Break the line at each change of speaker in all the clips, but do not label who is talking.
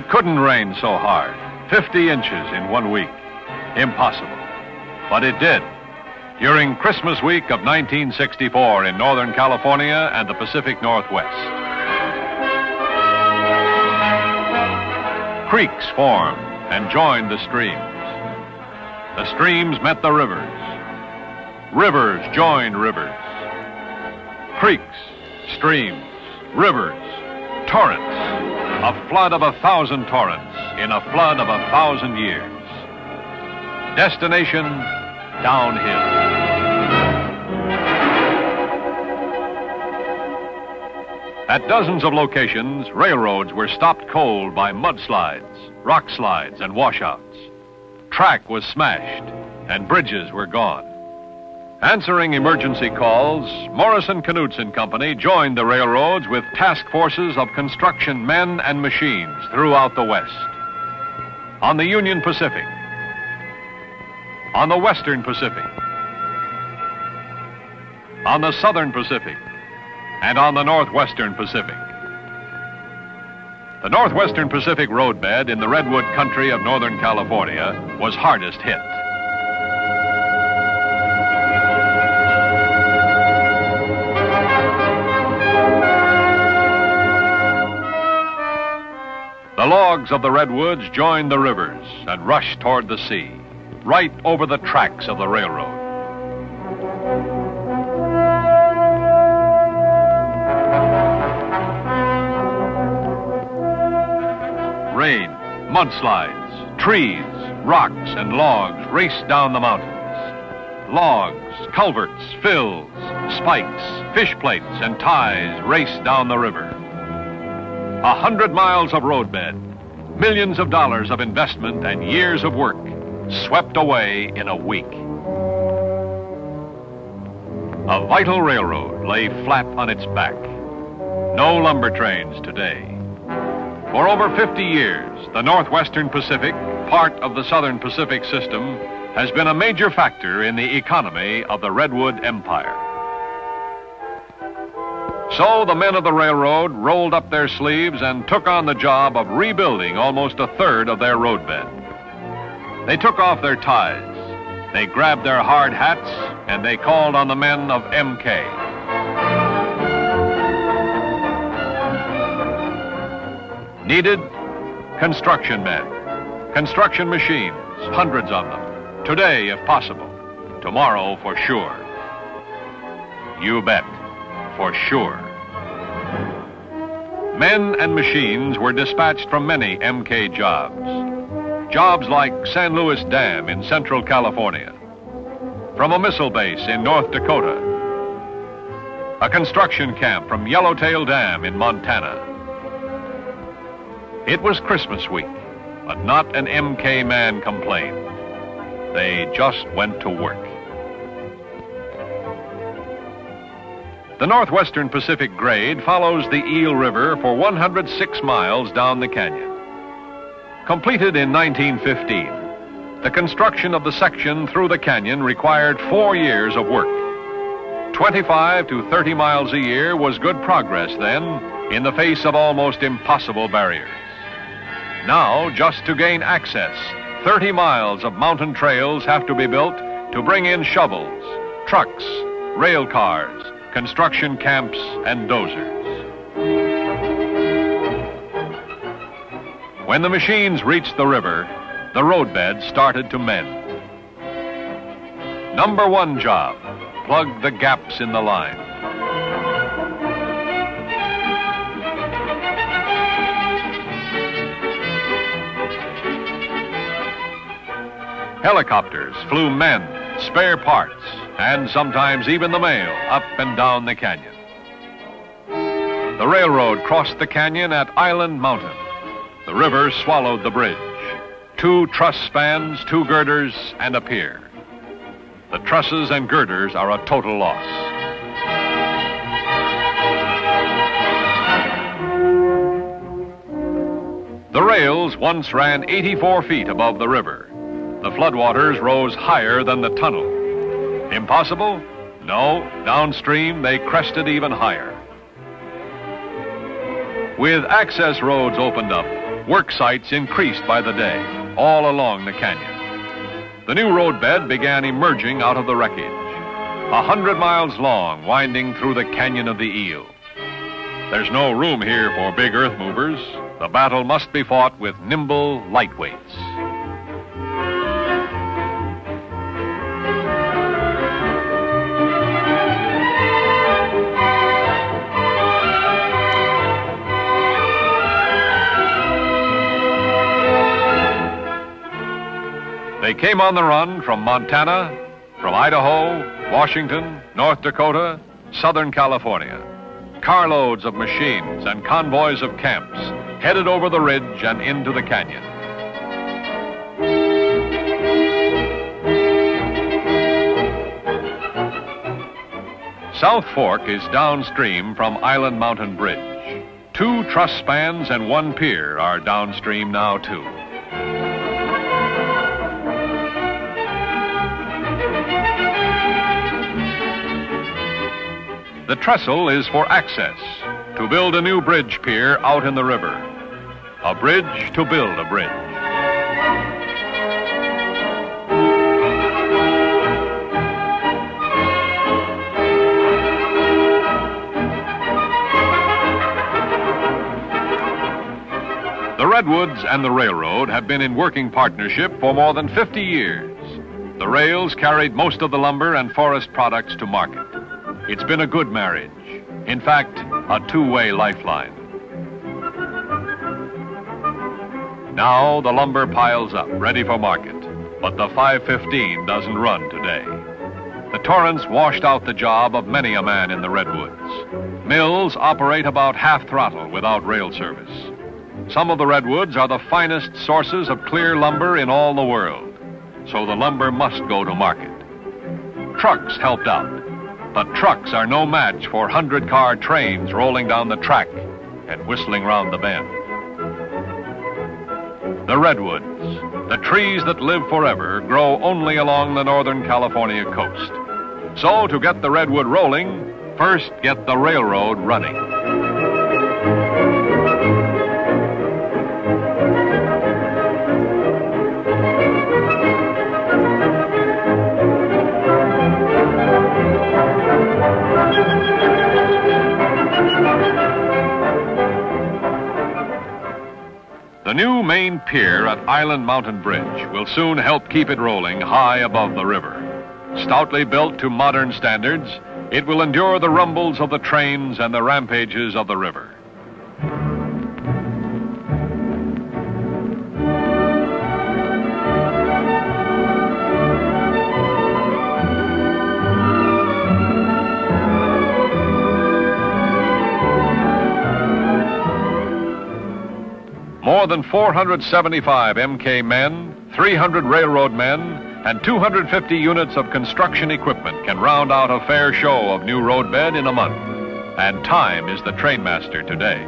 couldn't rain so hard. 50 inches in 1 week. Impossible. But it did. During Christmas week of 1964 in Northern California and the Pacific Northwest. Creeks formed and joined the streams. The streams met the rivers. Rivers joined rivers. Creeks, streams, rivers, torrents. A flood of 1,000 torrents in a flood of 1,000 years. Destination, downhill. At dozens of locations, railroads were stopped cold by mudslides, rock slides, and washouts. Track was smashed, and bridges were gone. Answering emergency calls, Morrison Knudsen Company joined the railroads with task forces of construction men and machines throughout the West. On the Union Pacific, on the Western Pacific, on the Southern Pacific, and on the Northwestern Pacific. The Northwestern Pacific roadbed in the redwood country of Northern California was hardest hit. The logs of the redwoods joined the rivers and rushed toward the sea, right over the tracks of the railroad. Rain, mudslides, trees, rocks, and logs raced down the mountains. Logs, culverts, fills, spikes, fish plates, and ties raced down the river. 100 miles of roadbed, millions of dollars of investment, and years of work swept away in a week. A vital railroad lay flat on its back. No lumber trains today. For over 50 years, the Northwestern Pacific, part of the Southern Pacific system, has been a major factor in the economy of the Redwood Empire. So the men of the railroad rolled up their sleeves and took on the job of rebuilding almost a third of their roadbed. They took off their ties, they grabbed their hard hats, and they called on the men of MK. Needed? Construction men, construction machines, hundreds of them. Today, if possible. Tomorrow, for sure. You bet. For sure. Men and machines were dispatched from many MK jobs. Jobs like San Luis Dam in Central California, from a missile base in North Dakota, a construction camp from Yellowtail Dam in Montana. It was Christmas week, but not an MK man complained. They just went to work. The Northwestern Pacific grade follows the Eel River for 106 miles down the canyon. Completed in 1915, the construction of the section through the canyon required 4 years of work. 25 to 30 miles a year was good progress then, in the face of almost impossible barriers. Now, just to gain access, 30 miles of mountain trails have to be built to bring in shovels, trucks, rail cars, construction camps, and dozers. When the machines reached the river, the roadbed started to mend. Number one job, plug the gaps in the line. Helicopters flew men, spare parts, and sometimes even the mail up and down the canyon. The railroad crossed the canyon at Island Mountain. The river swallowed the bridge. 2 truss spans, 2 girders, and a pier. The trusses and girders are a total loss. The rails once ran 84 feet above the river. The floodwaters rose higher than the tunnel. Impossible? No, downstream they crested even higher. With access roads opened up, work sites increased by the day all along the canyon. The new roadbed began emerging out of the wreckage, 100 miles long, winding through the Canyon of the Eel. There's no room here for big earth movers. The battle must be fought with nimble lightweights. They came on the run from Montana, from Idaho, Washington, North Dakota, Southern California. Carloads of machines and convoys of camps headed over the ridge and into the canyon. South Fork is downstream from Island Mountain Bridge. 2 truss spans and 1 pier are downstream now, too. The trestle is for access, to build a new bridge pier out in the river. A bridge to build a bridge. The Redwoods and the railroad have been in working partnership for more than 50 years. The rails carried most of the lumber and forest products to market. It's been a good marriage. In fact, a two-way lifeline. Now the lumber piles up, ready for market. But the 515 doesn't run today. The torrents washed out the job of many a man in the Redwoods. Mills operate about half throttle without rail service. Some of the Redwoods are the finest sources of clear lumber in all the world. So the lumber must go to market. Trucks helped out. But trucks are no match for 100-car trains rolling down the track and whistling round the bend. The redwoods, the trees that live forever, grow only along the Northern California coast. So to get the redwood rolling, first get the railroad running. The new main pier at Island Mountain Bridge will soon help keep it rolling high above the river. Stoutly built to modern standards, it will endure the rumbles of the trains and the rampages of the river. More than 475 MK men, 300 railroad men, and 250 units of construction equipment can round out a fair show of new roadbed in a month. And time is the trainmaster today.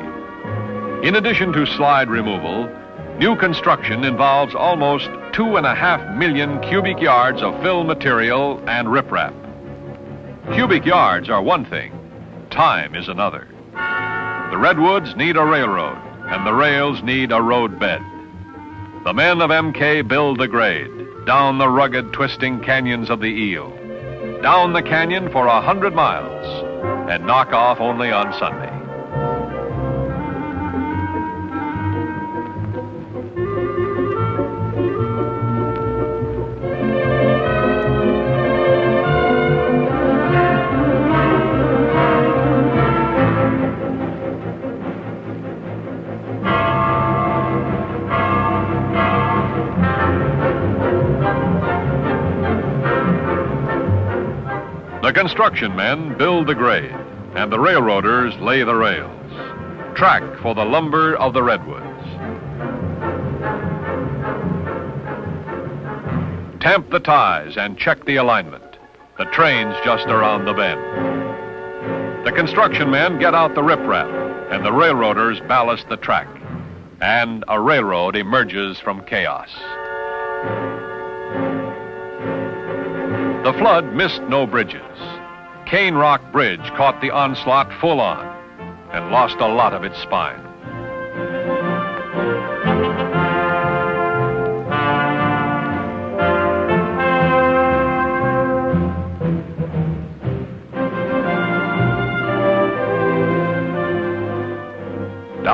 In addition to slide removal, new construction involves almost 2.5 million cubic yards of fill material and riprap. Cubic yards are one thing, time is another. The redwoods need a railroad, and the rails need a roadbed. The men of MK build the grade, down the rugged, twisting canyons of the Eel, down the canyon for 100 miles, and knock off only on Sunday. The construction men build the grade, and the railroaders lay the rails. Track for the lumber of the redwoods. Tamp the ties and check the alignment. The train's just around the bend. The construction men get out the riprap, and the railroaders ballast the track. And a railroad emerges from chaos. The flood missed no bridges. Cane Rock Bridge caught the onslaught full on and lost a lot of its spine.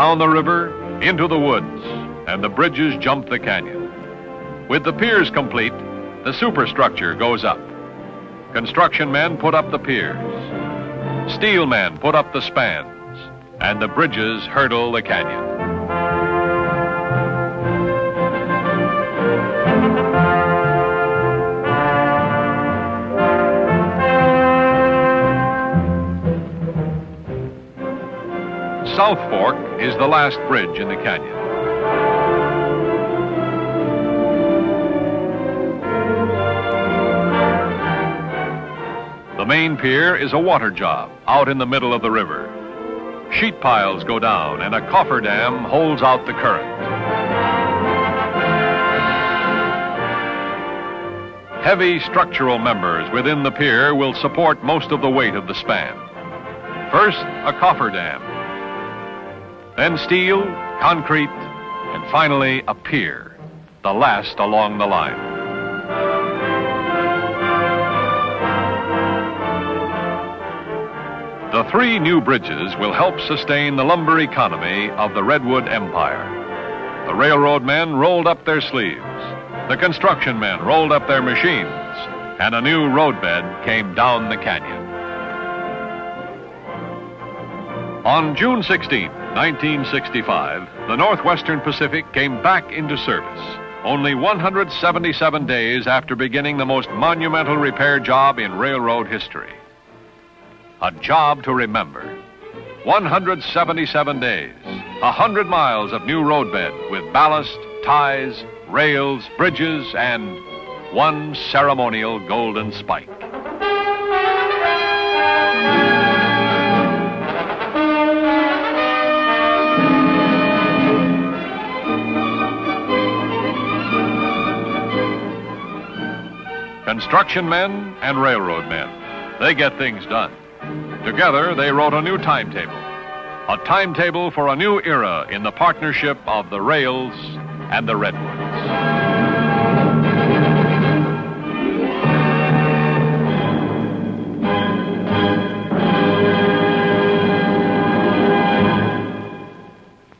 down the river, into the woods, and the bridges jump the canyon. With the piers complete, the superstructure goes up. Construction men put up the piers. Steel men put up the spans, and the bridges hurdle the canyon. South Fork is the last bridge in the canyon. The main pier is a water job out in the middle of the river. Sheet piles go down and a cofferdam holds out the current. Heavy structural members within the pier will support most of the weight of the span. First, a cofferdam, then steel, concrete, and finally a pier, the last along the line. The three new bridges will help sustain the lumber economy of the Redwood Empire. The railroad men rolled up their sleeves. The construction men rolled up their machines, and a new roadbed came down the canyon. On June 16, 1965, the Northwestern Pacific came back into service, only 177 days after beginning the most monumental repair job in railroad history. A job to remember. 177 days, 100 miles of new roadbed with ballast, ties, rails, bridges, and one ceremonial golden spike. Construction men and railroad men, they get things done. Together, they wrote a new timetable for a new era in the partnership of the rails and the redwoods.